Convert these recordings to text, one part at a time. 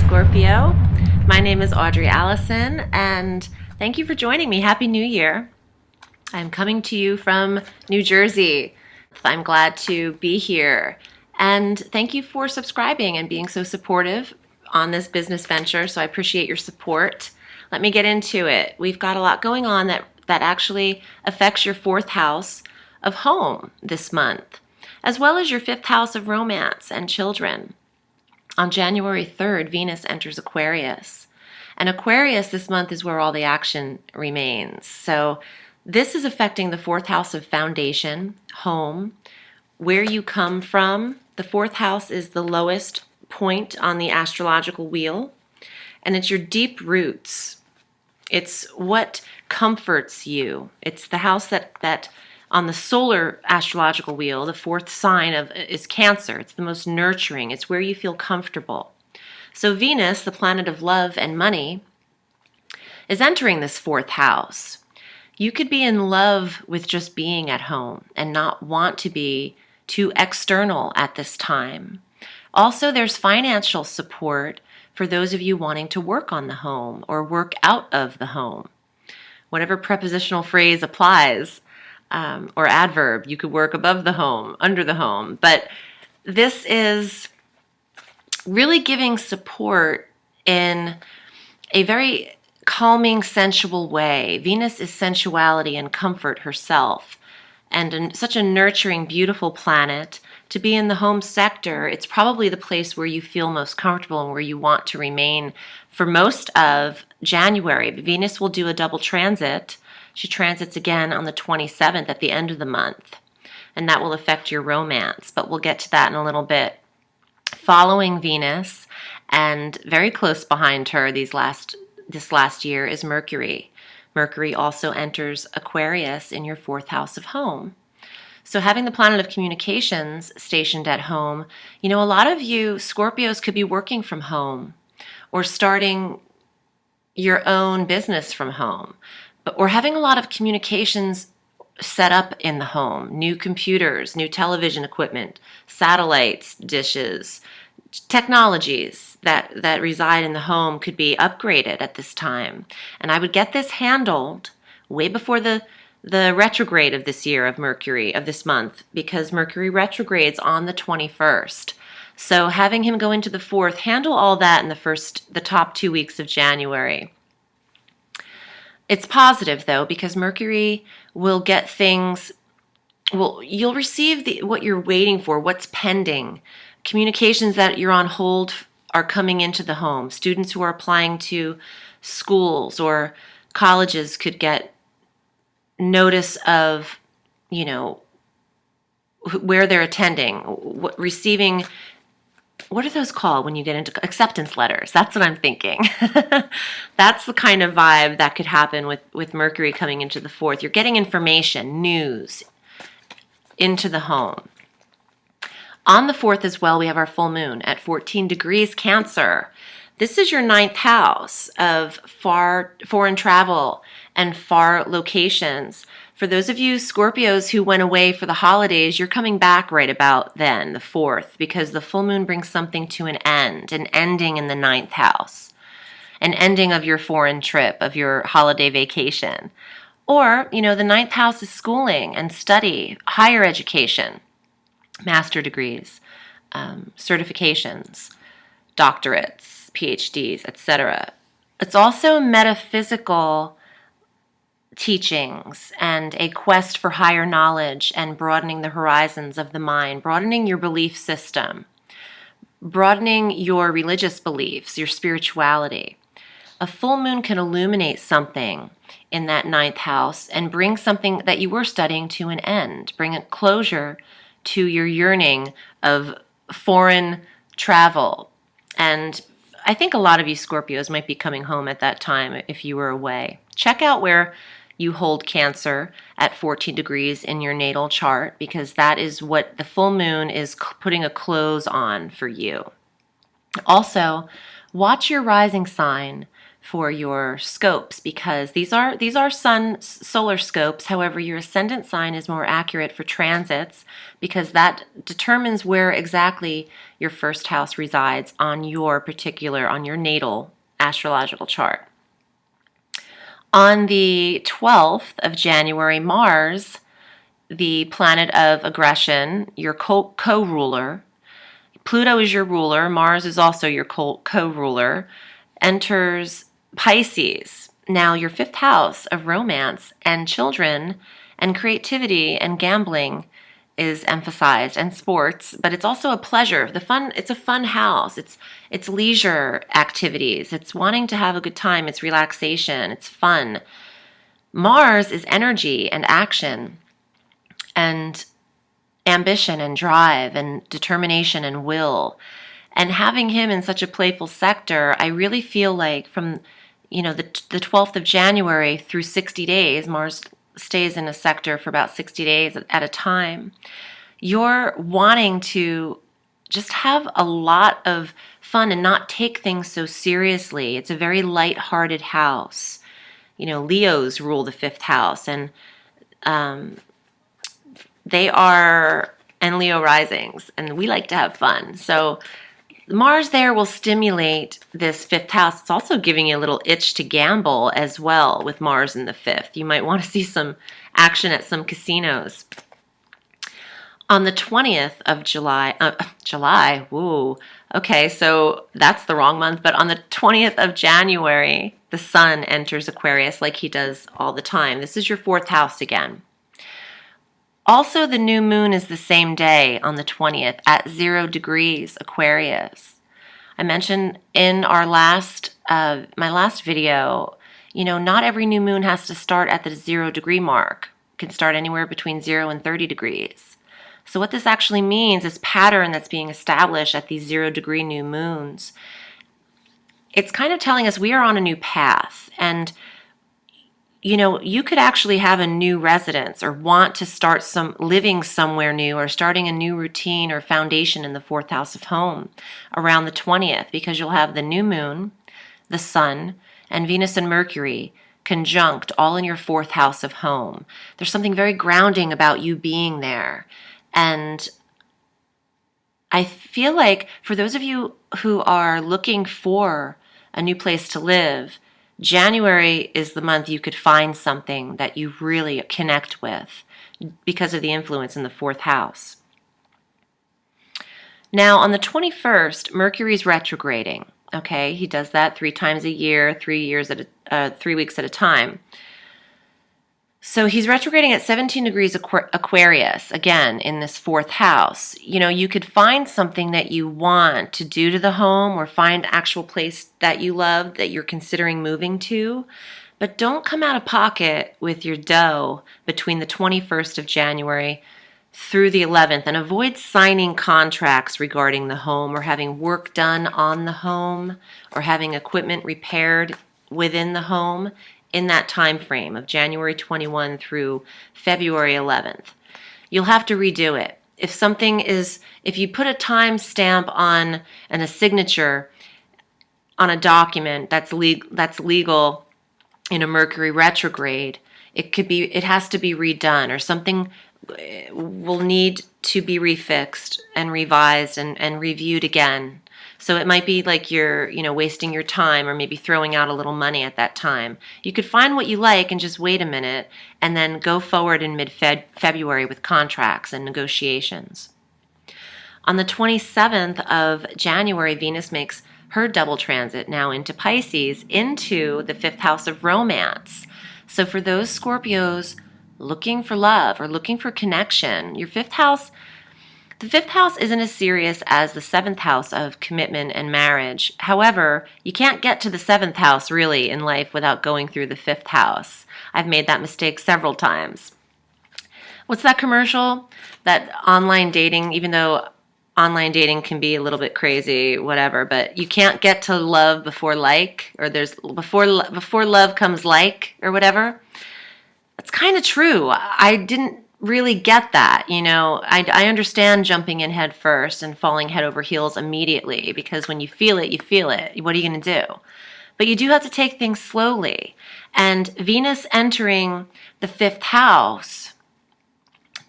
Scorpio. My name is Audrey Alison, and thank you for joining me. Happy New Year. I'm coming to you from New Jersey. I'm glad to be here. And thank you for subscribing and being so supportive on this business venture. So I appreciate your support. Let me get into it. We've got a lot going on that actually affects your fourth house of home this month, as well as your fifth house of romance and children. On January 3rd, Venus enters Aquarius. And Aquarius this month is where all the action remains. So this is affecting the fourth house of foundation, home, where you come from. The fourth house is the lowest point on the astrological wheel, and it's your deep roots. It's what comforts you. It's the house that on the solar astrological wheel, the fourth sign is Cancer. It's the most nurturing. It's where you feel comfortable. So Venus, the planet of love and money, is entering this fourth house. You could be in love with just being at home and not want to be too external at this time. Also, there's financial support for those of you wanting to work on the home or work out of the home. Whatever prepositional phrase applies, or adverb, you could work above the home, under the home. But this is really giving support in a very calming, sensual way. Venus is sensuality and comfort herself, and such a nurturing, beautiful planet. To be in the home sector, it's probably the place where you feel most comfortable and where you want to remain for most of January. Venus will do a double transit. She transits again on the 27th at the end of the month, and that will affect your romance, but we'll get to that in a little bit. Following Venus and very close behind her this last year is Mercury. Mercury also enters Aquarius in your fourth house of home. So having the planet of communications stationed at home, a lot of you Scorpios could be working from home or starting your own business from home, or having a lot of communications set up in the home, new computers, new television equipment, satellites, dishes, technologies that reside in the home could be upgraded at this time. And I would get this handled way before the retrograde of this year of Mercury, of this month, because Mercury retrogrades on the 21st. So having him go into the fourth, handle all that in the top 2 weeks of January. It's positive, though, because Mercury will get things, you'll receive what you're waiting for, what's pending. Communications that you're on hold are coming into the home. Students who are applying to schools or colleges could get notice of, where they're attending, receiving. What are those called when you get into acceptance letters? That's what I'm thinking. That's the kind of vibe that could happen with Mercury coming into the fourth. You're getting information, news into the home. On the fourth as well, we have our full moon at 14 degrees Cancer. This is your ninth house of foreign travel and far locations. For those of you Scorpios who went away for the holidays, you're coming back right about then, the 4th, because the full moon brings something to an end, an ending in the ninth house, an ending of your foreign trip, of your holiday vacation. Or, the ninth house is schooling and study, higher education, master degrees, certifications, doctorates, PhDs, etc. It's also metaphysical teachings and a quest for higher knowledge and broadening the horizons of the mind, broadening your belief system, broadening your religious beliefs, your spirituality. A full moon can illuminate something in that ninth house and bring something that you were studying to an end, bring a closure to your yearning of foreign travel. And I think a lot of you Scorpios might be coming home at that time if you were away. Check out where you hold Cancer at 14 degrees in your natal chart, because that is what the full moon is putting a close on for you. Also, watch your rising sign for your scopes, because these are solar scopes. However, your ascendant sign is more accurate for transits because that determines where exactly your first house resides on your natal astrological chart. On the 12th of January, Mars, the planet of aggression, your co-ruler, Pluto is your ruler, Mars is also your co-ruler, enters Pisces. Now your fifth house of romance and children and creativity and gambling is emphasized, and sports, but it's also a pleasure. It's a fun house. It's leisure activities. It's wanting to have a good time. It's relaxation. It's fun. Mars is energy and action and ambition and drive and determination and will. And having him in such a playful sector, I really feel like from the 12th of January through 60 days, Mars stays in a sector for about 60 days at a time, you're wanting to just have a lot of fun and not take things so seriously. It's a very light-hearted house. Leos rule the fifth house, and and Leo risings, and we like to have fun. So Mars there will stimulate this fifth house. It's also giving you a little itch to gamble as well with Mars in the fifth. You might want to see some action at some casinos. On the 20th of July, woo, okay, so that's the wrong month, but on the 20th of January, the Sun enters Aquarius like he does all the time. This is your fourth house again. Also, the new moon is the same day on the 20th at 0 degrees Aquarius. I mentioned in our my last video, not every new moon has to start at the 0 degree mark. It can start anywhere between 0 and 30 degrees. So what this actually means is pattern that's being established at these 0 degree new moons. It's kind of telling us we are on a new path, and you could actually have a new residence or want to start living somewhere new or starting a new routine or foundation in the fourth house of home around the 20th, because you'll have the new moon, the Sun, and Venus and Mercury conjunct all in your fourth house of home. There's something very grounding about you being there. And I feel like for those of you who are looking for a new place to live, January is the month you could find something that you really connect with because of the influence in the fourth house. Now, on the 21st, Mercury's retrograding. Okay, he does that 3 times a year, 3 weeks at a time. So he's retrograding at 17 degrees Aquarius, again, in this fourth house. You could find something that you want to do to the home or find an actual place that you love that you're considering moving to. But don't come out of pocket with your dough between the 21st of January through the 11th, and avoid signing contracts regarding the home or having work done on the home or having equipment repaired within the home in that time frame of January 21 through February 11th. You'll have to redo it. If you put a time stamp on and a signature on a document that's legal in a Mercury retrograde, it has to be redone, or something will need to be refixed and revised and reviewed again. So it might be like you're, wasting your time or maybe throwing out a little money at that time. You could find what you like and just wait a minute and then go forward in mid-February with contracts and negotiations. On the 27th of January, Venus makes her double transit now into Pisces, into the fifth house of romance. So for those Scorpios looking for love or looking for connection, the fifth house isn't as serious as the seventh house of commitment and marriage. However, you can't get to the seventh house really in life without going through the fifth house. I've made that mistake several times. What's that commercial? That online dating, even though online dating can be a little bit crazy, whatever, but you can't get to love before like, or there's before love comes like, or whatever. That's kind of true. I didn't really get that. I understand jumping in head first and falling head over heels immediately, because when you feel it, you feel it. What are you going to do? but you do have to take things slowly. And Venus entering the 5th house,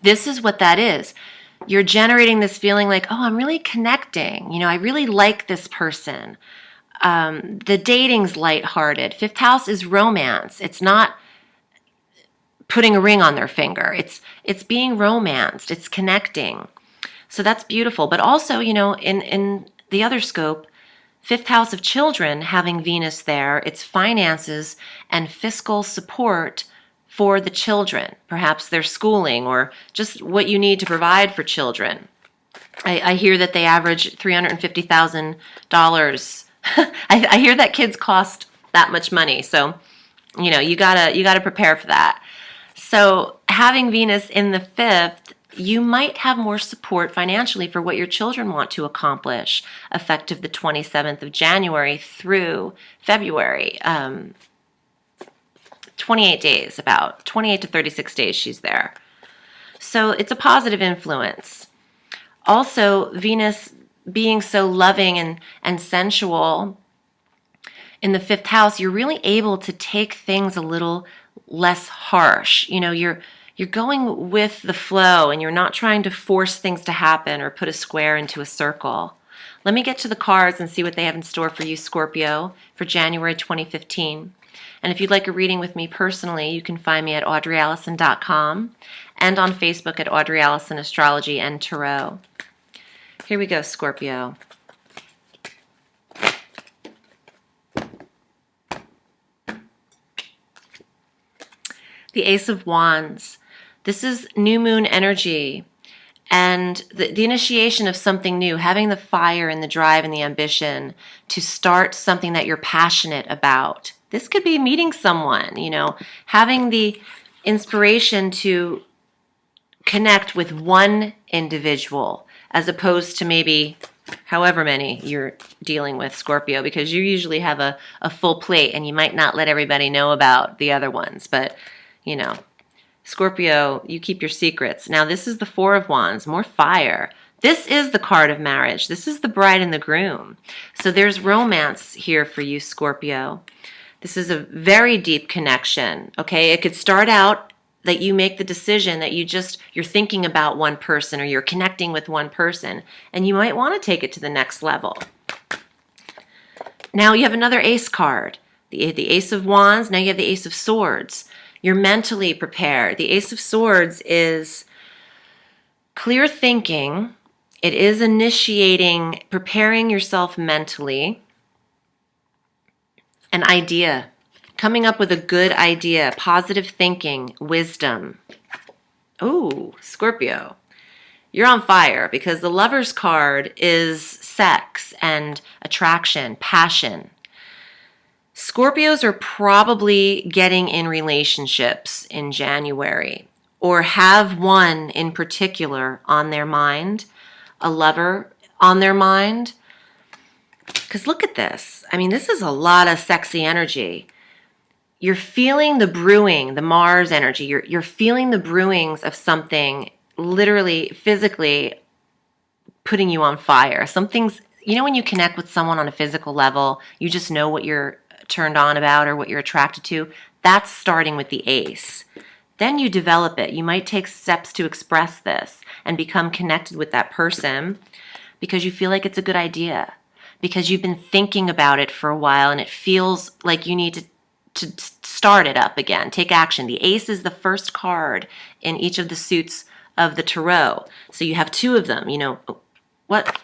this is what that is. You're generating this feeling like, oh, I'm really connecting. I really like this person. The dating's lighthearted. 5th house is romance. It's not putting a ring on their finger. It's being romanced. It's connecting. So that's beautiful. But also, in the other scope, 5th house of children, having Venus there, it's finances and fiscal support for the children, perhaps their schooling or just what you need to provide for children. I hear that they average $350,000. I hear that kids cost that much money, so you gotta prepare for that. So having Venus in the 5th, you might have more support financially for what your children want to accomplish, effective the 27th of January through February. 28 days, about 28 to 36 days she's there. So it's a positive influence. Also, Venus being so loving and sensual in the 5th house, you're really able to take things a little less harsh. You're going with the flow and you're not trying to force things to happen or put a square into a circle. Let me get to the cards and see what they have in store for you, Scorpio, for January 2015. And if you'd like a reading with me personally, you can find me at audreyallison.com and on Facebook at Audrey Allison Astrology and Tarot. Here we go, Scorpio. The Ace of Wands. This is new moon energy and the initiation of something new, having the fire and the drive and the ambition to start something that you're passionate about. This could be meeting someone, having the inspiration to connect with one individual as opposed to maybe however many you're dealing with, Scorpio, because you usually have a full plate and you might not let everybody know about the other ones. But, Scorpio, you keep your secrets. Now, this is the 4 of Wands, more fire. This is the card of marriage. This is the bride and the groom. So there's romance here for you, Scorpio. This is a very deep connection, okay? It could start out that you make the decision that you're thinking about one person or you're connecting with one person, and you might want to take it to the next level. Now you have another ace card, the Ace of Wands. Now you have the Ace of Swords. You're mentally prepared. The Ace of Swords is clear thinking. It is initiating, preparing yourself mentally. An idea, coming up with a good idea, positive thinking, wisdom. Ooh, Scorpio, you're on fire because the Lover's card is sex and attraction, passion. Scorpios are probably getting in relationships in January or have one in particular on their mind, a lover on their mind. Because look at this. I mean, this is a lot of sexy energy. You're feeling the brewing, the Mars energy. You're feeling the brewings of something literally, physically putting you on fire. Something's, when you connect with someone on a physical level, you just know what you're turned on about or what you're attracted to. That's starting with the ace. Then you develop it. You might take steps to express this and become connected with that person because you feel like it's a good idea, because you've been thinking about it for a while and it feels like you need to start it up again, take action. The ace is the first card in each of the suits of the tarot. So you have 2 of them, what?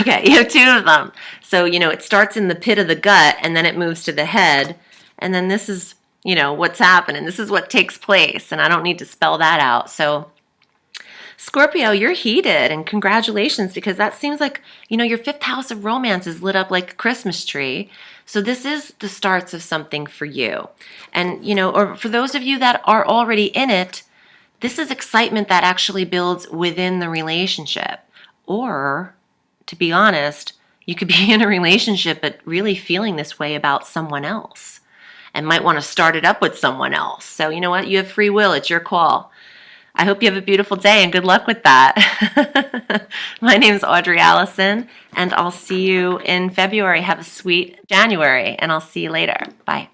Okay, you have 2 of them. So, it starts in the pit of the gut and then it moves to the head. And then this is, what's happening. This is what takes place. And I don't need to spell that out. So, Scorpio, you're heated and congratulations because that seems like, your 5th house of romance is lit up like a Christmas tree. So this is the starts of something for you. And, or for those of you that are already in it, this is excitement that actually builds within the relationship. Or, to be honest, you could be in a relationship but really feeling this way about someone else and might want to start it up with someone else. So you know what? You have free will. It's your call. I hope you have a beautiful day and good luck with that. My name is Audrey Allison, and I'll see you in February. Have a sweet January, and I'll see you later. Bye.